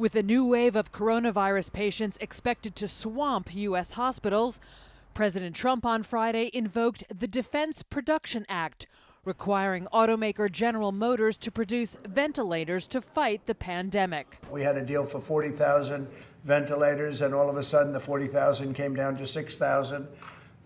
With a new wave of coronavirus patients expected to swamp U.S. hospitals, President Trump on Friday invoked the Defense Production Act, requiring automaker General Motors to produce ventilators to fight the pandemic. We had a deal for 40,000 ventilators, and all of a sudden the 40,000 came down to 6,000.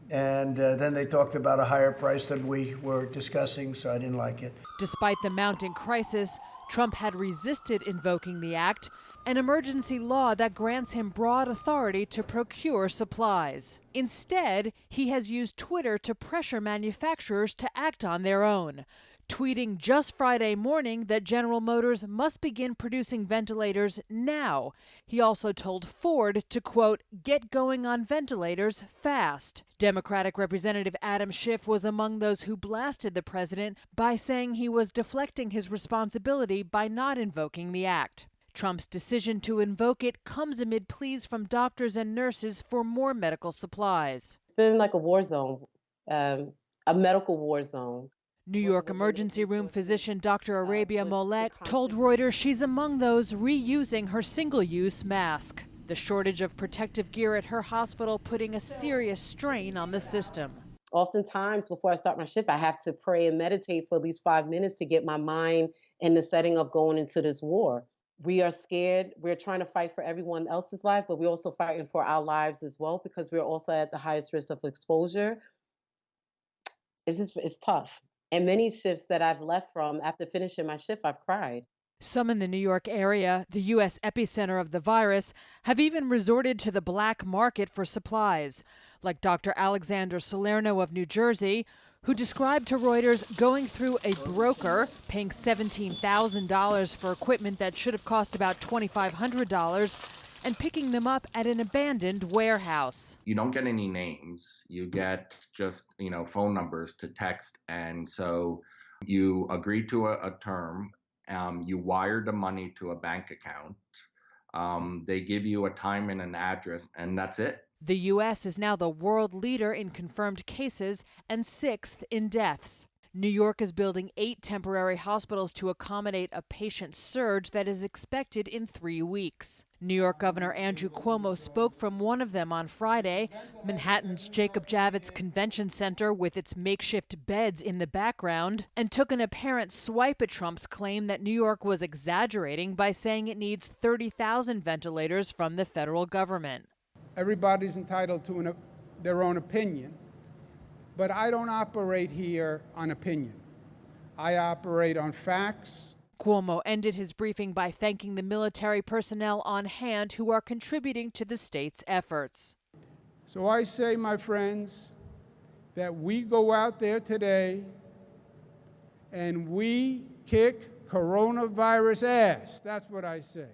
And then they talked about a higher price than we were discussing, so I didn't like it. Despite the mounting crisis, Trump had resisted invoking the act, an emergency law that grants him broad authority to procure supplies. Instead, he has used Twitter to pressure manufacturers to act on their own, tweeting just Friday morning that General Motors must begin producing ventilators now. He also told Ford to, quote, get going on ventilators fast. Democratic Representative Adam Schiff was among those who blasted the president by saying he was deflecting his responsibility by not invoking the act. Trump's decision to invoke it comes amid pleas from doctors and nurses for more medical supplies. It's been like a war zone, a medical war zone. New York emergency room physician Dr. Arabia Mollett told Reuters she's among those reusing her single-use mask. The shortage of protective gear at her hospital putting a serious strain on the system. Oftentimes, before I start my shift, I have to pray and meditate for at least 5 minutes to get my mind in the setting of going into this war. We are scared. We're trying to fight for everyone else's life, but we're also fighting for our lives as well because we're also at the highest risk of exposure. It's tough. And many shifts that I've left from after finishing my shift, I've cried. Some in the New York area, the U.S. epicenter of the virus, have even resorted to the black market for supplies, like Dr. Alexander Salerno of New Jersey, who described to Reuters going through a broker, paying $17,000 for equipment that should have cost about $2,500, and picking them up at an abandoned warehouse. You don't get any names. You get just, phone numbers to text. And so you agree to a term. You wire the money to a bank account. They give you a time and an address, and that's it. The U.S. is now the world leader in confirmed cases and 6th in deaths. New York is building 8 temporary hospitals to accommodate a patient surge that is expected in 3 weeks. New York Governor Andrew Cuomo spoke from one of them on Friday, Manhattan's Jacob Javits Convention Center with its makeshift beds in the background, and took an apparent swipe at Trump's claim that New York was exaggerating by saying it needs 30,000 ventilators from the federal government. Everybody's entitled to their own opinion. But I don't operate here on opinion. I operate on facts. Cuomo ended his briefing by thanking the military personnel on hand who are contributing to the state's efforts. So I say, my friends, that we go out there today and we kick coronavirus ass. That's what I say.